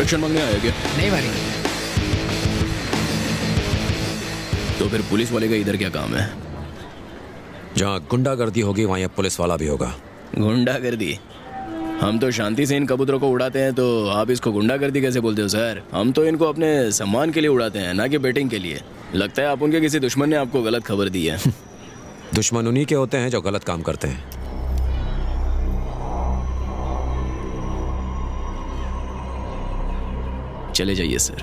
Protection मांगने आया क्या? नहीं मारी। तो फिर पुलिस वाले का इधर क्या काम है? जहाँ गुंडागर्दी होगी वहाँ ये पुलिस वाला भी होगा। गुंडागर्दी? हम तो शांति से इन कबूतरों को उड़ाते हैं, तो आप इसको गुंडागर्दी कैसे बोलते हो सर? हम तो इनको अपने सम्मान के लिए उड़ाते हैं, ना कि बेटिंग के लिए। लगता है आप उनके किसी दुश्मन ने आपको गलत खबर दी है। दुश्मन उन्हीं के होते हैं जो गलत काम करते हैं। चले जाइए सर।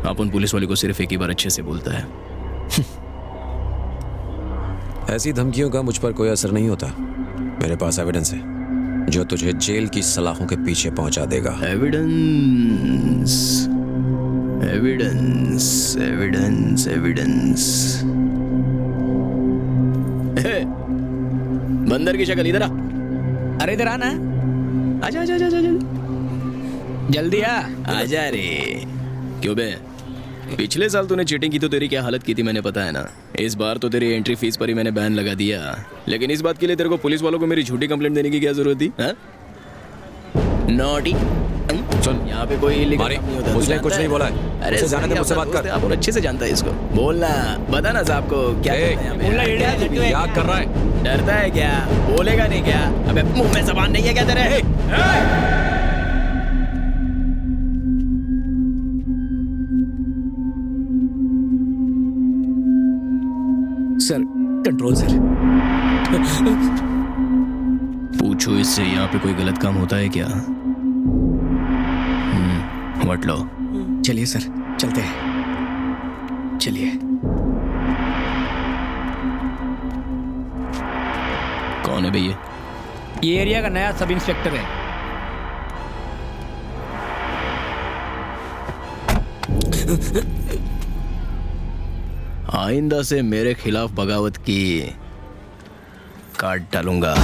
आप उन पुलिस वाले को सिर्फ एक ही बार अच्छे से बोलता है। ऐसी धमकियों का मुझ पर कोई असर नहीं होता। मेरे पास एविडेंस है जो तुझे जेल की सलाखों के पीछे पहुंचा देगा। Evidence, evidence, evidence, evidence. बंदर की शक्ल, इधर आ। अरे इधर आना। आजा आजा आजा आजा। जल्दी आ। आजा रे। क्यों बे? पिछले साल तूने चीटिंग की तो तेरी क्या हालत की थी मैंने पता है ना। इस बार तो तेरी एंट्री फीस पर ही मैंने बैन लगा दिया, लेकिन इस बात के लिए तेरे को पुलिस वालों को मेरी झूठी कंप्लेंट देने की क्या जरूरत थी? नॉटी। सुन, यहाँ पे कोई इलीगल मारी, काम नहीं होता। उसने कुछ नहीं बोला है। अरे उसे जाने दे, मुझसे बात कर। आप और अच्छे से जानता है इसको। बोलना, बता ना साहब को क्या करना है यहाँ पे? क्या कर रहा है? डरता है क्या? बोलेगा नहीं क्या? अबे मुंह में जबान नहीं है क्या तेरे? Sir control sir. पूछो इससे यहाँ पे कोई गलत काम होता है क्या? व्हाट लो? चलिए सर, चलते हैं। चलिए। कौन है भैया? ये एरिया का नया सब इंस्पेक्टर है। आइंदा से मेरे खिलाफ बगावत की काट डालूंगा।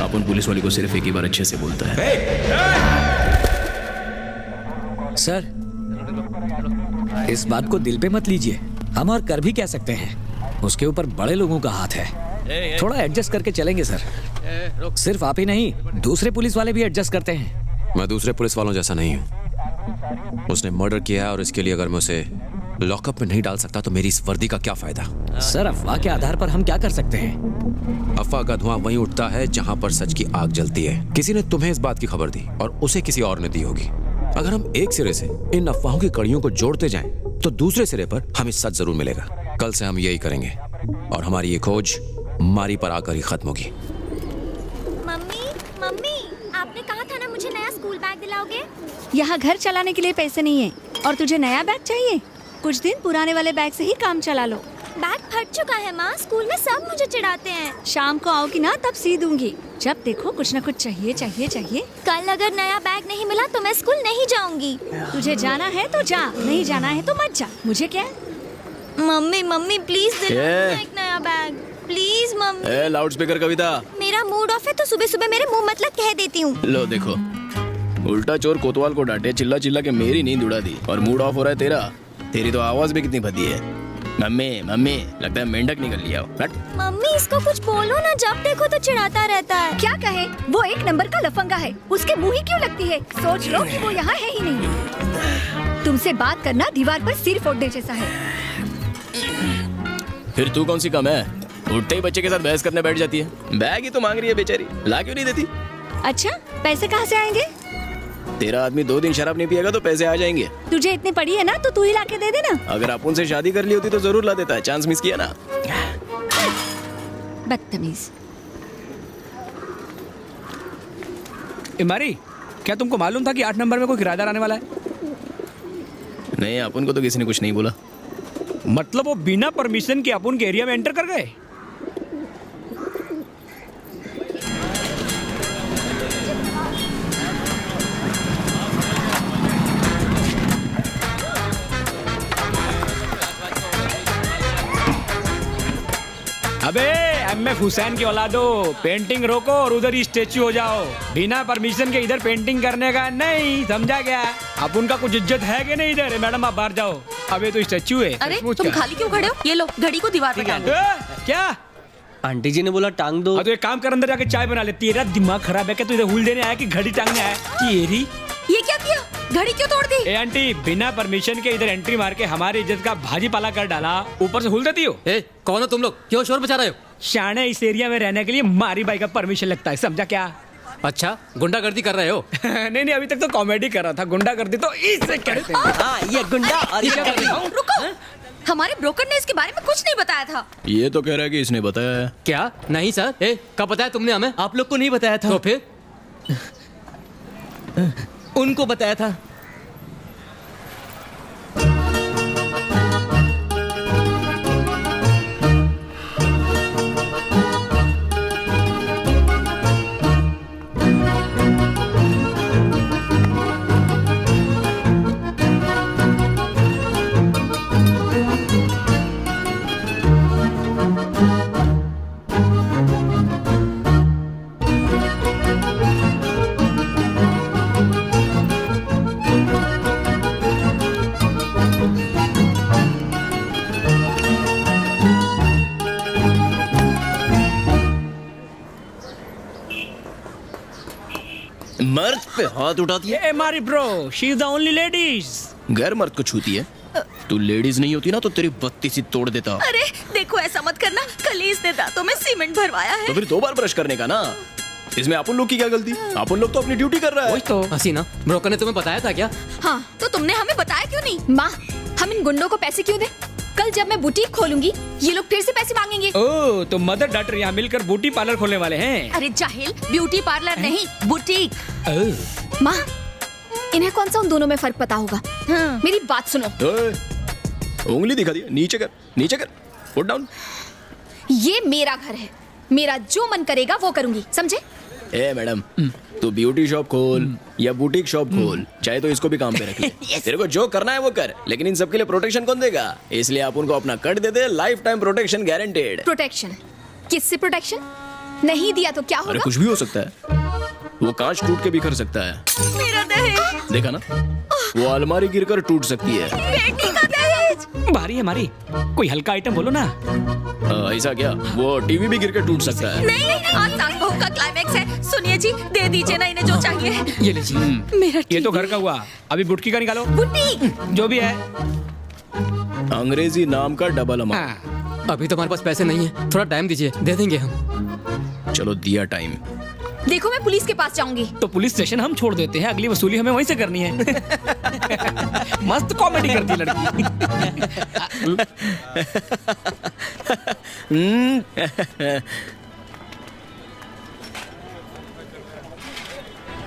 अपन पुलिस वाले को सिर्फ एक ही बार अच्छे से बोलता है। सर, इस बात को दिल पे मत लीजिए। हम और कर भी कह सकते हैं, उसके ऊपर बड़े लोगों का हाथ है। थोड़ा एडजस्ट करके चलेंगे सर। सिर्फ आप ही नहीं, दूसरे पुलिस वाले भी एडजस्ट करते हैं। मैं दूसरे पुलिस वालों जैसा नहीं हूँ। उसने मर्डर किया है और इसके लिए अगर मैं उसे लॉकअप में नहीं डाल सकता तो मेरी इस वर्दी का क्या फायदा? सर, अफवाह के आधार पर हम क्या कर सकते हैं? अफवाह का धुआं वहीं उठता है जहां पर सच की आग जलती है। किसी ने तुम्हें इस बात की खबर दी और उसे किसी और ने दी होगी। अगर हम एक सिरे से इन अफवाहों की कड़ियों को जोड़ते जाएं, तो दूसरे सिरे पर हमें सच जरूर मिलेगा। कल से हम यही करेंगे और हमारी ये खोज मारी पर आकर ही खत्म होगी। मम्मी, मम्मी, आपने कहा था ना मुझे नया स्कूल बैग दिलाओगे। यहाँ घर चलाने के लिए पैसे नहीं है और तुझे नया बैग चाहिए? कुछ दिन पुराने वाले बैग से ही काम चला लो। बैग फट चुका है माँ, स्कूल में सब मुझे चिढ़ाते हैं। शाम को आओगी ना तब सी दूंगी। जब देखो कुछ न कुछ चाहिए चाहिए चाहिए। कल अगर नया बैग नहीं मिला तो मैं स्कूल नहीं जाऊंगी। तुझे जाना है तो जा, नहीं जाना है तो मत जा। मुझे क्या? मम्मी मम्मी प्लीज दिलाओ एक नया bag, please mummy. Loud speaker Kavita. मेरा मूड ऑफ है तो सुबह सुबह मेरे मुंह मतलब कह देती हूँ। लो देखो, उल्टा चोर कोतवाल को डांटे, चिल्ला चिल्ला के मेरी नींद उड़ा दी और मूड ऑफ हो रहा है तेरा। तेरी तो आवाज भी कितनी भद्दी है। मम्मी मम्मी, लगता है मेंढक निकल लिया। मम्मी इसको कुछ बोलो ना, जब देखो तो चिढ़ाता रहता है। क्या कहे? वो एक नंबर का लफंगा है, उसके मुंह ही क्यों लगती है? सोच लो कि वो यहाँ है ही नहीं। तुमसे बात करना दीवार पर सिर फोड़ने जैसा है। फिर तू कौन सी कम है? उठते ही बच्चे के साथ बहस करने बैठ जाती है। बैग ही तो मांग रही है बेचारी, ला क्यों नहीं देती? अच्छा, पैसे कहाँ से आएंगे? तेरा आदमी 2 दिन शराब नहीं पिएगा तो पैसे आ जाएंगे। तुझे इतनी पड़ी है ना तो तू ही लाके दे देना। अगर आप उनसे शादी कर ली होती तो जरूर ला देता है, चांस मिस किया ना। बदतमीज। इमारी, क्या तुमको मालूम था कि 8 नंबर में कोई किराएदार आने वाला है? नहीं, अपन को तो किसी ने कुछ नहीं बोला। मतलब वो बिना परमिशन के अपन के एरिया में एंटर कर गए? अबे एमएफ हुसैन की औलादो, पेंटिंग रोको और उधर ही स्टेच्यू हो जाओ। बिना परमिशन के इधर पेंटिंग करने का नहीं, समझा क्या? अब उनका कुछ इज्जत है कि नहीं इधर? मैडम आप बाहर जाओ, अबे तो स्टेच्यू है। अरे सचमुच तुम क्या? खाली क्यों खड़े हो? ये लो घड़ी को दीवार पे टांग दो। क्या? आंटी जी ने बोला टांग दो। तो एक काम कर, अंदर जाके चाय बना ले। तेरा दिमाग खराब है क्या? तू इधर हुल देने आया कि घड़ी टांगने आया? तेरी ये क्या किया? घड़ी क्यों तोड़ दी? ए आंटी, बिना परमिशन के इधर एंट्री मार के हमारी इज्जत का भाजी पाला कर डाला, ऊपर से हुल देती हो। ए, कौन हो तुम लोग? क्यों शोर मचा रहे हो? शाने इस एरिया में रहने के लिए मारी बाई का परमिशन लगता है, समझा क्या? अच्छा, गुंडागर्दी कर रहे हो? नहीं, अभी तक तो कॉमेडी कर रहा था। गुंडागर्दी तो इसे कहते हैं। हाँ, ये गुंडा और ये कर रही हूँ। रुको, हमारे ब्रोकर ने इसके बारे में कुछ नहीं बताया था। ये तो कह रहा है कि इसने बताया है। क्या? नहीं सर। ए, कब बताया तुमने हमें? आप लोग को नहीं बताया था। तो फिर उनको बताया था। मर्द पे हाथ उठा दिया। ए मारी bro, she is the only ladies. गैर मर्द को छूती है। तू लेडीज नहीं होती ना तो तेरी बत्ती सी तोड़ देता। अरे देखो, ऐसा मत करना। कल ही इसने दांतों में सीमेंट भरवाया है। तो फिर 2 बार ब्रश करने का ना। इसमें अपन लोग की क्या गलती? अपन लोग तो अपनी ड्यूटी कर रहा है। तो हसीना, ब्रोकर ने तुम्हें बताया था क्या? हाँ, तो तुमने हमें बताया क्यों नहीं? माँ, हम इन गुंडों को पैसे क्यों दें? कल जब मैं बुटीक खोलूंगी ये लोग फिर से पैसे मांगेंगे। ओ, तो मदर डॉटर यहाँ मिलकर ब्यूटी पार्लर खोलने वाले हैं। अरे जाहिल, ब्यूटी पार्लर नहीं, बुटीक। माँ, इन्हें कौन सा उन दोनों में फर्क पता होगा? हाँ। मेरी बात सुनो। ओए, उंगली दिखा दिया। नीचे कर, नीचे कर, पुट डाउन। ये मेरा घर है, मेरा जो मन करेगा वो करूंगी, समझे? ए मैडम, तू ब्यूटी शॉप खोल या बुटीक शॉप खोल, चाहे तो इसको भी काम पे रख ले। तेरे को जो करना है वो कर, लेकिन इन सब के लिए प्रोटेक्शन कौन देगा? इसलिए आप उनको अपना कट दे दे। Lifetime protection guaranteed. Protection? किससे प्रोटेक्शन? नहीं दिया तो क्या अरे होगा? कुछ भी हो सकता है। वो कांच टूट के बिखर सकता है। मेरा दहेज। देखा ना, वो अलमारी गिरकर टूट सकती है। बेटी का दहेज। भारी है मारी, कोई हल्का आइटम बोलो ना। ऐसा क्या? वो टीवी भी गिर के टूट सकता है। नहीं, आज सास बहू का क्लाइमैक्स है। सुनिए जी, दे दीजिए ना इन्हें जो चाहिए। ये लीजिए। मेरा ये तो घर का हुआ, अभी बुटकी का निकालो। बुटीक। जो भी है। अंग्रेजी नाम का डबल अमाउंट। हाँ। अभी तो हमारे पास पैसे नहीं है, थोड़ा टाइम दीजिए, दे देंगे हम। चलो दिया टाइम। देखो, मैं पुलिस के पास जाऊंगी। तो पुलिस स्टेशन हम छोड़ देते हैं, अगली वसूली हमें वहीं से करनी है। मस्त कॉमेडी करती है लड़की।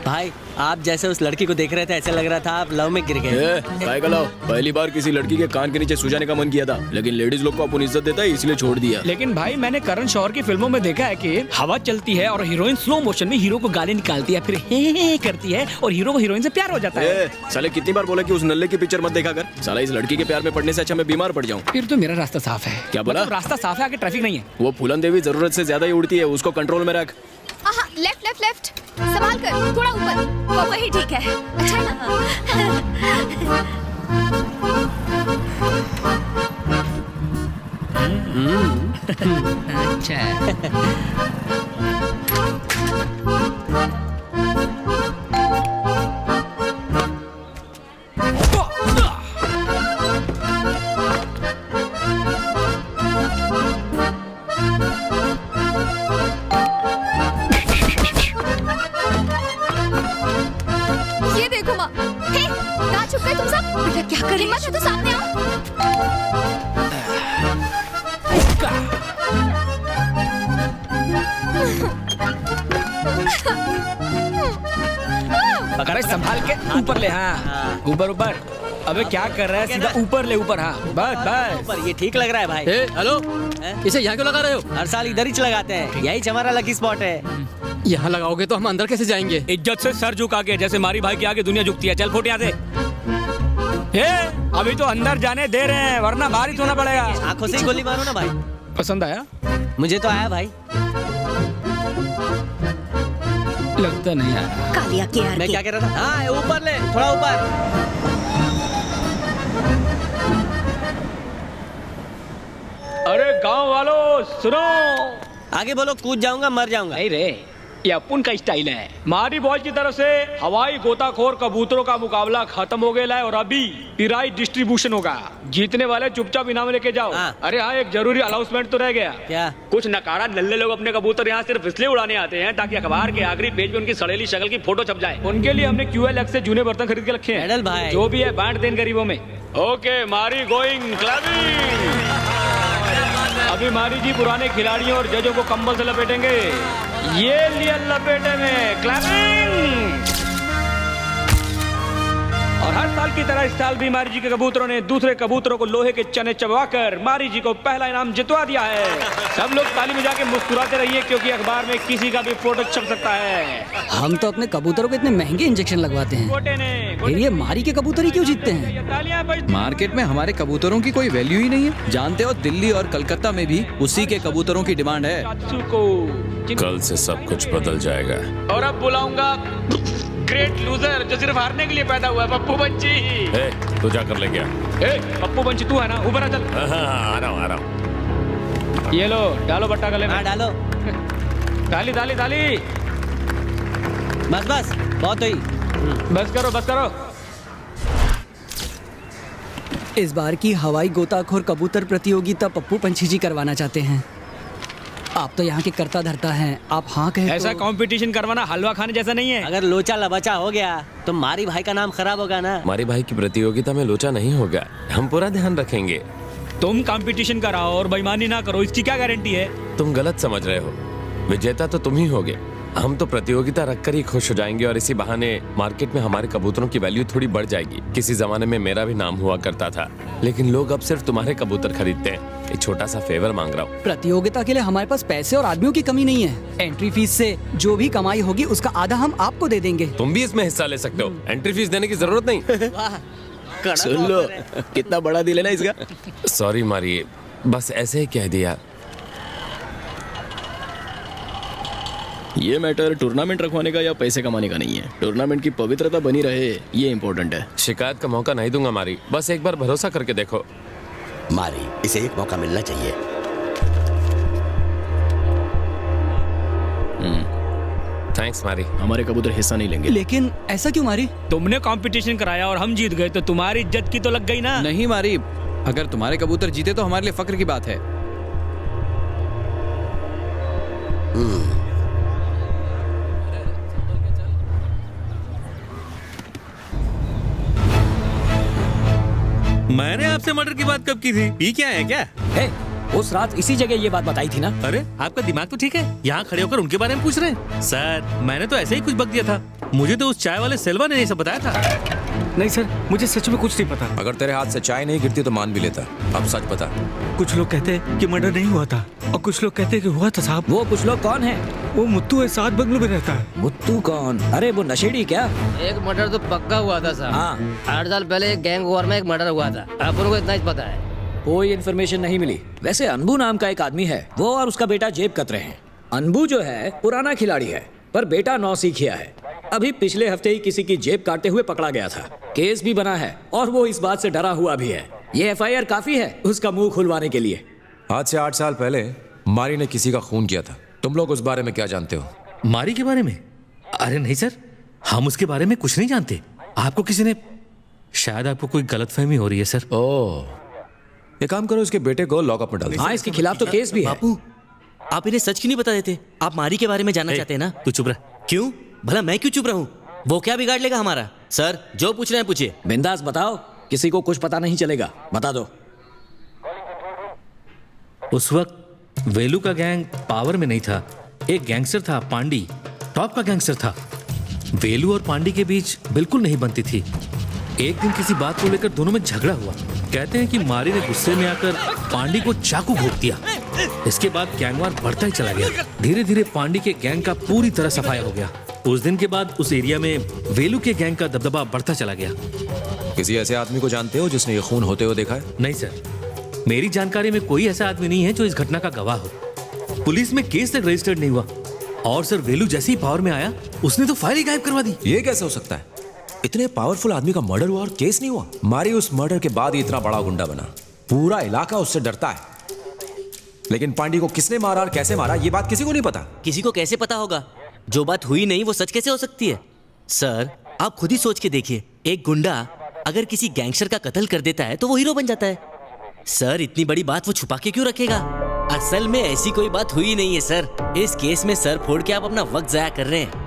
भाई, आप जैसे उस लड़की को देख रहे थे ऐसा लग रहा था आप लव में गिर गए। काय का लाओ? पहली बार किसी लड़की के कान के नीचे सुजाने का मन किया था, लेकिन लेडीज लोग को अपन इज्जत देता है इसलिए छोड़ दिया। लेकिन भाई, मैंने करण शौहर की फिल्मों में देखा है कि हवा चलती है और हीरोइन स्लो मोशन में हीरो को गाली निकालती है, फिर हे करती है और हीरो को हीरोइन से प्यार हो जाता है। साले कितनी बार बोला कि उस नल्ले की पिक्चर मत देखा कर। साला इस लड़की के प्यार में पड़ने से अच्छा मैं बीमार पड़ जाऊं। फिर तो मेरा रास्ता साफ है। क्या बोला? मतलब रास्ता साफ है, आगे ट्रैफिक नहीं है। वो फूलन देवी जरूरत से ज्यादा ही उड़ती है, उसको कंट्रोल में रख। आहा, लेफ्ट लेफ्ट लेफ्ट, संभाल कर, थोड़ा ऊपर। वो वही ठीक है। अच्छा है ना? ये देखो माँ। हे, कहाँ छुप गए तुम सब? बेटा क्या कर हिम्मत है तो सामने आओ। अरे संभाल के ऊपर ले। हाँ, ऊपर ऊपर। अबे क्या कर रहा है? सीधा ऊपर ले, ऊपर। हाँ, बस बस। पर ये ठीक लग रहा है भाई। ए, हेलो, इसे यहाँ क्यों लगा रहे हो? हर साल इधर ही लगाते हैं, यही हमारा लकी स्पॉट है। यहाँ लगाओगे तो हम अंदर कैसे जाएंगे? इज्जत से सर झुका के, जैसे मारी भाई के आगे दुनिया झुकती है। चल फुट यहाँ से। अभी तो अंदर जाने दे रहे हैं, वरना बाहर ही होना पड़ेगा। आंखों से ही गोली मारो ना भाई। पसंद आया? मुझे तो आया भाई। लगता नहीं आया। कालिया के मैं क्या कह रहा था? हाँ ऊपर ले, थोड़ा ऊपर। अरे गांव वालों सुनो। आगे बोलो, कूद जाऊंगा मर जाऊंगा। नहीं रे, ये अपन का स्टाइल है। मारी बॉयज की तरफ से हवाई गोताखोर कबूतरों का मुकाबला खत्म हो गया है और अभी प्राइज डिस्ट्रीब्यूशन होगा। जीतने वाले चुपचाप इनाम लेके जाओ। हाँ। अरे हाँ, एक जरूरी अनाउंसमेंट तो रह गया। क्या? कुछ नकारा नल्ले लोग अपने कबूतर यहाँ सिर्फ इसलिए उड़ाने आते हैं ताकि अखबार के आखिरी पेज पे उनकी सड़ेली शक्ल की फोटो छप जाए। उनके लिए हमने QLX से जूने बर्तन खरीद के रखे हैं। मेडल भाई। जो भी है बांट दें गरीबों में। ओके, मारी गोइंग क्लबिंग। अभी मारी जी पुराने खिलाड़ियों और जजों को कंबल से लपेटेंगे। ये लिए लपेटे में क्लैपिंग। और हर साल की तरह इस साल भी मारी जी के कबूतरों ने दूसरे कबूतरों को लोहे के चने चबवाकर मारी जी को पहला इनाम जितवा दिया है। सब लोग ताली बजा के मुस्कुराते रहिए क्योंकि अखबार में किसी का भी फोटो छप सकता है। हम तो अपने कबूतरों को इतने महंगे इंजेक्शन लगवाते हैं, गोटे ने फिर ये मारी के कबूतर ही क्यों जीतते हैं? तालियां बज। मार्केट में हमारे कबूतरों की कोई वैल्यू ही नहीं है। जानते हो, दिल्ली और कलकत्ता में भी उसी के कबूतरों की डिमांड है। कल से सब कुछ बदल जाएगा। और अब बुलाऊंगा ग्रेट लूजर जो सिर्फ हारने के लिए पैदा हुआ है, पप्पू बंची। तू जाकर ले गया। पप्पू बंची तू है ना? ऊपर आ चल। आ रहा हूँ। ये लो, डालो बट्टा गले में। हाँ डालो। ताली ताली ताली। बस बस, बहुत हुई। बस करो बस करो। इस बार की हवाई गोताखोर कबूतर प्रतियोगिता पप्पू पंछी जी करवाना चाहते हैं। आप तो यहाँ के करता धरता हैं, आप हाँ कहे ऐसा तो... कंपटीशन करवाना हलवा खाने जैसा नहीं है। अगर लोचा लबचा हो गया तो मारी भाई का नाम खराब होगा ना। हमारे भाई की प्रतियोगिता में लोचा नहीं होगा, हम पूरा ध्यान रखेंगे। तुम कंपटीशन कराओ और बेईमानी ना करो, इसकी क्या गारंटी है? तुम गलत समझ रहे हो, विजेता तो तुम ही होगे। हम तो प्रतियोगिता रखकर ही खुश हो जाएंगे और इसी बहाने मार्केट में हमारे कबूतरों की वैल्यू थोड़ी बढ़ जाएगी। किसी जमाने में मेरा भी नाम हुआ करता था, लेकिन लोग अब सिर्फ तुम्हारे कबूतर खरीदते हैं। एक छोटा सा फेवर मांग रहा हूँ। प्रतियोगिता के लिए हमारे पास पैसे और आदमियों की कमी नहीं है। एंट्री फीस से जो भी कमाई होगी उसका आधा हम आपको दे देंगे। तुम भी इसमें हिस्सा ले सकते हो, एंट्री फीस देने की जरूरत नहीं। सुन लो, कितना बड़ा दिल है ना इसका। सॉरी मारी, बस ऐसे ही कह दिया। ये मैटर टूर्नामेंट रखवाने का या पैसे कमाने का नहीं है। टूर्नामेंट की पवित्रता बनी रहे, ये इम्पोर्टेंट है। शिकायत का मौका नहीं दूंगा मारी, बस एक बार भरोसा करके देखो। मारी, इसे एक मौका मिलना चाहिए। थैंक्स मारी। हमारे कबूतर हिस्सा नहीं लेंगे। लेकिन ऐसा क्यों मारी? तुमने कंपटीशन कराया और हम जीत गए तो तुम्हारी इज्जत की तो लग गई ना। नहीं मारी, अगर तुम्हारे कबूतर जीते तो हमारे लिए फक्र की बात है। मैंने आपसे मर्डर की बात कब की थी? ये क्या है क्या? उस रात इसी जगह ये बात बताई थी ना। अरे आपका दिमाग तो ठीक है, यहाँ खड़े होकर उनके बारे में पूछ रहे हैं। सर मैंने तो ऐसे ही कुछ बक दिया था, मुझे तो उस चाय वाले सेल्वा ने ये सब बताया था। नहीं सर, मुझे सच में कुछ नहीं पता। अगर तेरे हाथ से चाय नहीं गिरती तो मान भी लेता। अब सच बता। कुछ लोग कहते हैं कि मर्डर नहीं हुआ था और कुछ लोग कहते हैं कि हुआ था साहब। वो कुछ लोग कौन है? वो मुत्तू है, 7 बंगलों में रहता है। मुत्तू कौन? अरे वो नशेड़ी क्या? एक मर्डर तो पक्का हुआ था साहब। हाँ। 8 साल पहले एक गैंग वॉर में एक मर्डर हुआ था, अपन को इतना ही पता है। कोई इन्फॉर्मेशन नहीं मिली। वैसे अनबू नाम का एक आदमी है, वो और उसका बेटा जेब कतरे हैं। अनबू जो है पुराना खिलाड़ी है, पर बेटा 9 सीखिया है। अभी पिछले हफ्ते ही किसी की जेब काटते हुए पकड़ा गया था। केस भी बना है और वो इस बात से डरा हुआ भी है। ये FIR काफी है उसका मुंह खुलवाने के लिए। आज से 8 साल पहले मारी ने किसी का खून किया था। तुम लोग उस बारे में क्या जानते हो? मारी के बारे में? अरे नहीं सर, हम उसके बारे में कुछ नहीं जानते। आपको किसी ने, शायद आपको कोई गलतफहमी हो रही है सर। ओह, एक काम करो, इसके बेटे को लॉकअप में डाल दो। हाँ, इसके खिलाफ तो केस भी है। बापू, आप इन्हें सच क्यों नहीं बता देते? आप मारी के बारे में जानना चाहते हैं ना? तू चुप रह। क्यों? भला मैं क्यों चुप रहूं? वो क्या बिगाड़ लेगा हमारा? सर जो पूछ रहे हैं पूछिए। बिंदास बताओ, किसी को कुछ पता नहीं चलेगा, बता दो। उस वक्त वेलू का गैंग पावर में नहीं था। एक गैंगस्टर था पांडी, टॉप का गैंगस्टर था। वेलू और पांडी के बीच बिल्कुल नहीं बनती थी। एक दिन किसी बात को लेकर दोनों में झगड़ा हुआ। कहते हैं कि मारी ने गुस्से में आकर पांडी को चाकू घोंप दिया। इसके बाद गैंगवार बढ़ता ही चला गया। धीरे धीरे पांडी के गैंग का पूरी तरह सफाया हो गया। उस दिन के बाद उस एरिया में वेलू के गैंग का दबदबा बढ़ता चला गया। किसी ऐसे आदमी को जानते हो जिसने ये खून होते हुए देखा है? नहीं सर, मेरी जानकारी में कोई ऐसा आदमी नहीं है जो इस घटना का गवाह हो। पुलिस में केस तक रजिस्टर्ड नहीं हुआ और सर वेलू जैसे ही पावर में आया उसने तो फाइल ही गायब करवा दी। ये कैसे हो सकता है? इतने पावरफुल आदमी का मर्डर हुआ और केस नहीं हुआ। मारी उस मर्डर के बाद ही इतना बड़ा गुंडा बना, पूरा इलाका उससे डरता है। लेकिन पांडी को किसने मारा और कैसे मारा ये बात किसी को नहीं पता। किसी को कैसे पता होगा? जो बात हुई नहीं वो सच कैसे हो सकती है? सर आप खुद ही सोच के देखिए, एक गुंडा अगर किसी गैंगस्टर का कत्ल कर देता है तो वो हीरो बन जाता है। सर इतनी बड़ी बात वो छुपा के क्यों रखेगा? असल में ऐसी कोई बात हुई नहीं है सर। इस केस में सर फोड़ के आप अपना वक्त जाया कर रहे हैं।